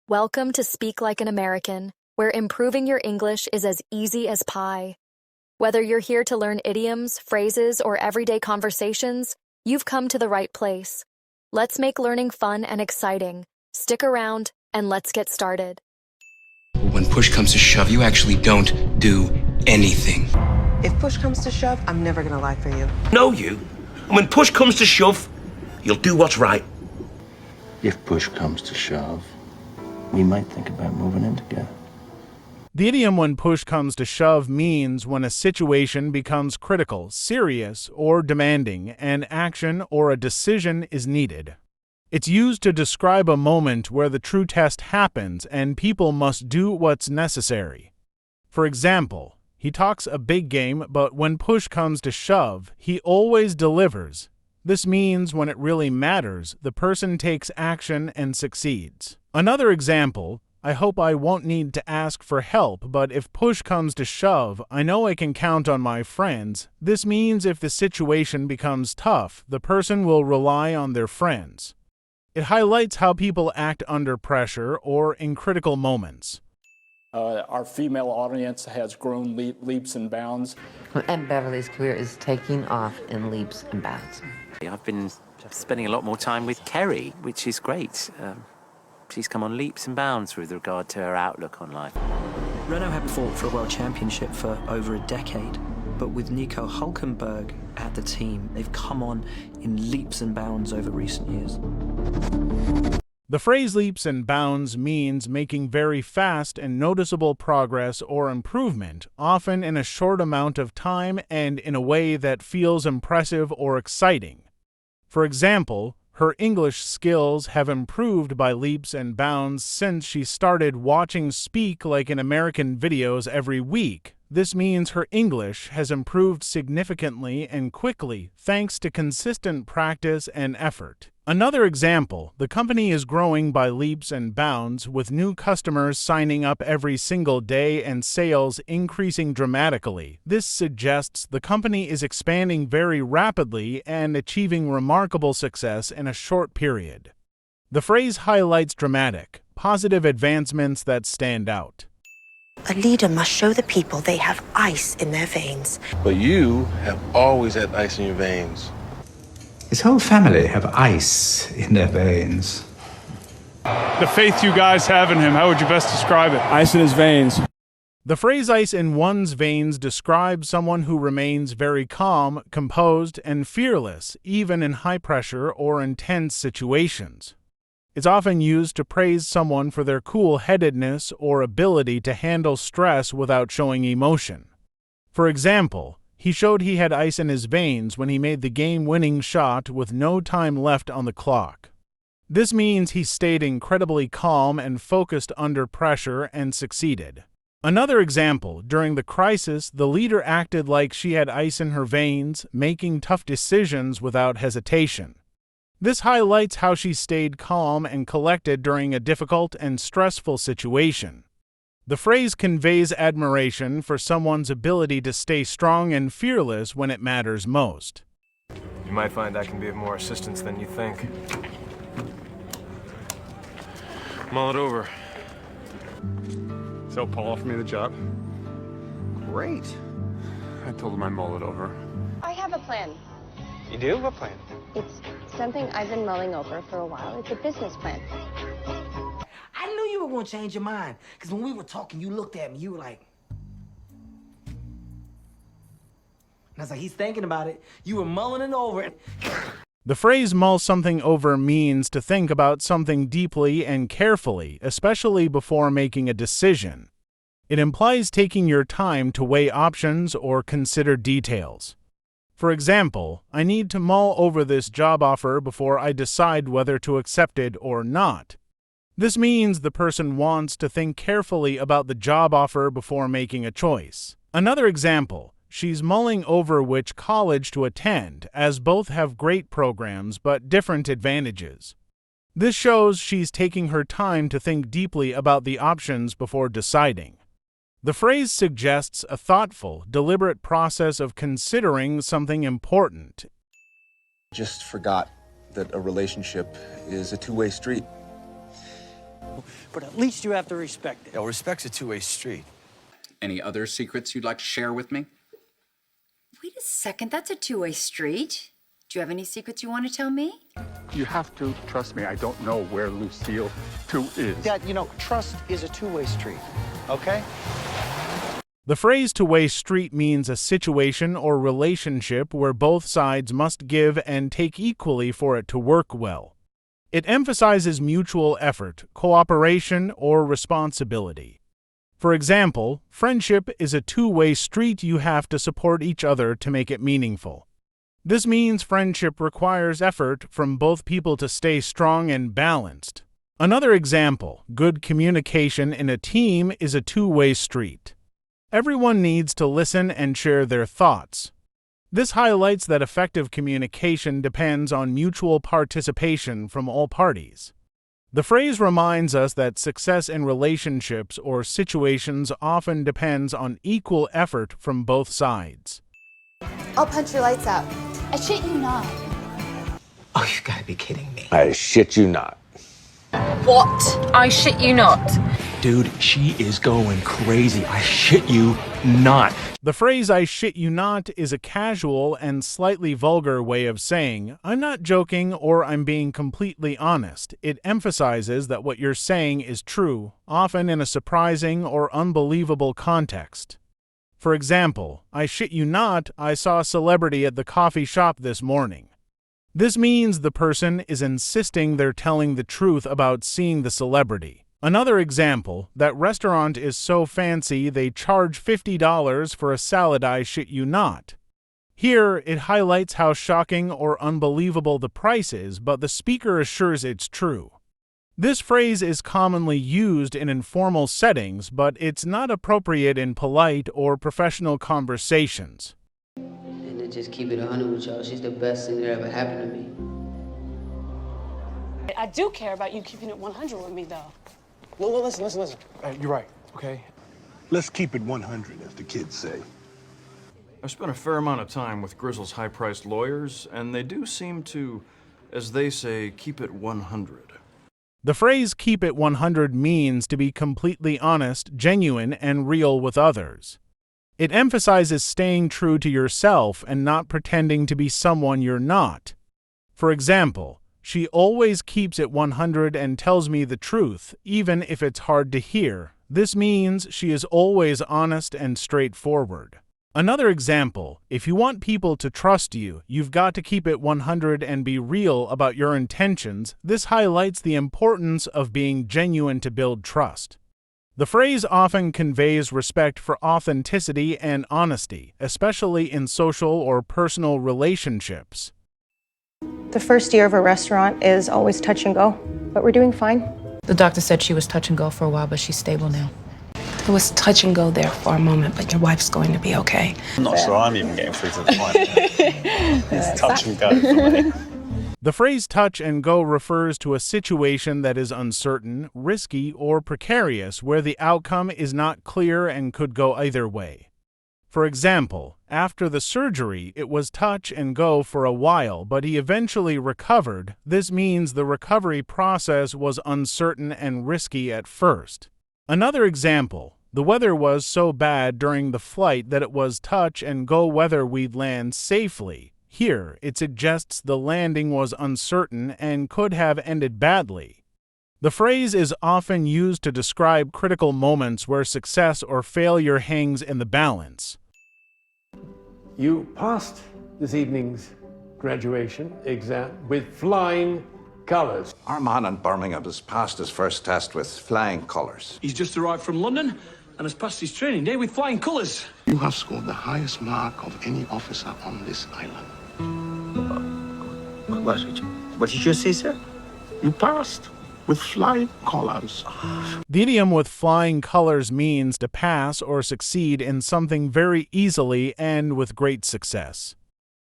Welcome to Speak Like an American, where improving your English is as easy as pie. Whether you're here to learn idioms, phrases, or everyday conversations, you've come to the right place. Let's make learning fun and exciting. Stick around, and let's get started. When push comes to shove, you actually don't do anything. If push comes to shove, I'm never gonna lie for you. Know you. And when push comes to shove, you'll do what's right. If push comes to shove, we might think about moving in together. The idiom "when push comes to shove" means when a situation becomes critical, serious, or demanding, and action or a decision is needed. It's used to describe a moment where the true test happens and people must do what's necessary. For example, he talks a big game, but when push comes to shove, he always delivers. This means when it really matters, the person takes action and succeeds. Another example, I hope I won't need to ask for help, but if push comes to shove, I know I can count on my friends. This means if the situation becomes tough, the person will rely on their friends. It highlights how people act under pressure or in critical moments. Our female audience has grown leaps and bounds. And Beverly's career is taking off in leaps and bounds. I've been spending a lot more time with Kerry, which is great. She's come on leaps and bounds with regard to her outlook on life. Renault had fought for a world championship for over a decade, but with Nico Hülkenberg at the team, they've come on in leaps and bounds over recent years. The phrase leaps and bounds means making very fast and noticeable progress or improvement, often in a short amount of time and in a way that feels impressive or exciting. For example, her English skills have improved by leaps and bounds since she started watching Speak Like an American videos every week. This means her English has improved significantly and quickly thanks to consistent practice and effort. Another example, the company is growing by leaps and bounds with new customers signing up every single day and sales increasing dramatically. This suggests the company is expanding very rapidly and achieving remarkable success in a short period. The phrase highlights dramatic, positive advancements that stand out. A leader must show the people they have ice in their veins. But you have always had ice in your veins. His whole family have ice in their veins. The faith you guys have in him, how would you best describe it? Ice in his veins. The phrase ice in one's veins describes someone who remains very calm, composed, and fearless, even in high-pressure or intense situations. It's often used to praise someone for their cool-headedness or ability to handle stress without showing emotion. For example, he showed he had ice in his veins when he made the game-winning shot with no time left on the clock. This means he stayed incredibly calm and focused under pressure and succeeded. Another example, during the crisis, the leader acted like she had ice in her veins, making tough decisions without hesitation. This highlights how she stayed calm and collected during a difficult and stressful situation. The phrase conveys admiration for someone's ability to stay strong and fearless when it matters most. You might find that can be of more assistance than you think. Mull it over. So Paul offered me the job. Great. I told him I'd mull it over. I have a plan. You do? What plan? It's something I've been mulling over for a while. It's a business plan. I knew you were going to change your mind, because when we were talking, you looked at me, you were like... And I was like, he's thinking about it. You were mulling it over. The phrase mull something over means to think about something deeply and carefully, especially before making a decision. It implies taking your time to weigh options or consider details. For example, I need to mull over this job offer before I decide whether to accept it or not. This means the person wants to think carefully about the job offer before making a choice. Another example, she's mulling over which college to attend, as both have great programs but different advantages. This shows she's taking her time to think deeply about the options before deciding. The phrase suggests a thoughtful, deliberate process of considering something important. Just forgot that a relationship is a two-way street. But at least you have to respect it. Yeah, well, respect's a two-way street. Any other secrets you'd like to share with me? Wait a second, that's a two-way street. Do you have any secrets you want to tell me? You have to trust me. I don't know where Lucille 2 is. Dad, you know, trust is a two-way street, okay? The phrase two-way street means a situation or relationship where both sides must give and take equally for it to work well. It emphasizes mutual effort, cooperation, or responsibility. For example, friendship is a two-way street. You have to support each other to make it meaningful. This means friendship requires effort from both people to stay strong and balanced. Another example, good communication in a team is a two-way street. Everyone needs to listen and share their thoughts. This highlights that effective communication depends on mutual participation from all parties. The phrase reminds us that success in relationships or situations often depends on equal effort from both sides. I'll punch your lights out. I shit you not. Oh, you gotta be kidding me. I shit you not. What? I shit you not. Dude, she is going crazy. I shit you not. The phrase "I shit you not" is a casual and slightly vulgar way of saying, "I'm not joking" or "I'm being completely honest." It emphasizes that what you're saying is true, often in a surprising or unbelievable context. For example, "I shit you not, I saw a celebrity at the coffee shop this morning." This means the person is insisting they're telling the truth about seeing the celebrity. Another example, that restaurant is so fancy they charge $50 for a salad "I shit you not." Here, it highlights how shocking or unbelievable the price is, but the speaker assures it's true. This phrase is commonly used in informal settings, but it's not appropriate in polite or professional conversations. And to just keep it 100 with y'all, she's the best thing that ever happened to me. I do care about you keeping it 100 with me, though. Well, listen. You're right, okay? Let's keep it 100, as the kids say. I've spent a fair amount of time with Grizzle's high-priced lawyers, and they do seem to, as they say, keep it 100. The phrase "keep it 100" means to be completely honest, genuine, and real with others. It emphasizes staying true to yourself and not pretending to be someone you're not. For example, "She always keeps it 100 and tells me the truth, even if it's hard to hear." This means she is always honest and straightforward. Another example, if you want people to trust you, you've got to keep it 100 and be real about your intentions. This highlights the importance of being genuine to build trust. The phrase often conveys respect for authenticity and honesty, especially in social or personal relationships. The first year of a restaurant is always touch and go, but we're doing fine. The doctor said she was touch and go for a while, but she's stable now. It was touch and go there for a moment, but your wife's going to be okay. I'm not sure I'm even getting through to the point. It's touch and go for me. The phrase "touch and go" refers to a situation that is uncertain, risky, or precarious where the outcome is not clear and could go either way. For example, after the surgery, it was touch and go for a while, but he eventually recovered. This means the recovery process was uncertain and risky at first. Another example, the weather was so bad during the flight that it was touch and go whether we'd land safely. Here, it suggests the landing was uncertain and could have ended badly. The phrase is often used to describe critical moments where success or failure hangs in the balance. You passed this evening's graduation exam with flying colours. Our man in Birmingham has passed his first test with flying colours. He's just arrived from London and has passed his training day with flying colours. You have scored the highest mark of any officer on this island. What did you say, sir? You passed with flying colours. The idiom "with flying colors" means to pass or succeed in something very easily and with great success.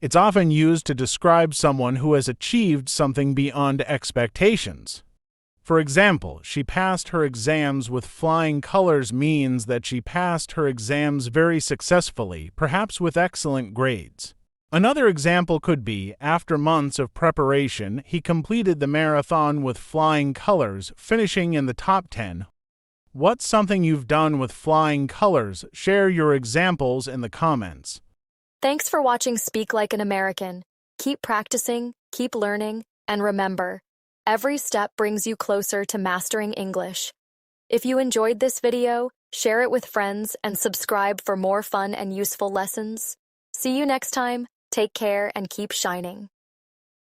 It's often used to describe someone who has achieved something beyond expectations. For example, "She passed her exams with flying colors" means that she passed her exams very successfully, perhaps with excellent grades. Another example could be, after months of preparation, he completed the marathon with flying colors, finishing in the top 10. What's something you've done with flying colors? Share your examples in the comments. Thanks for watching Speak Like an American. Keep practicing, keep learning, and remember, every step brings you closer to mastering English. If you enjoyed this video, share it with friends and subscribe for more fun and useful lessons. See you next time. Take care and keep shining.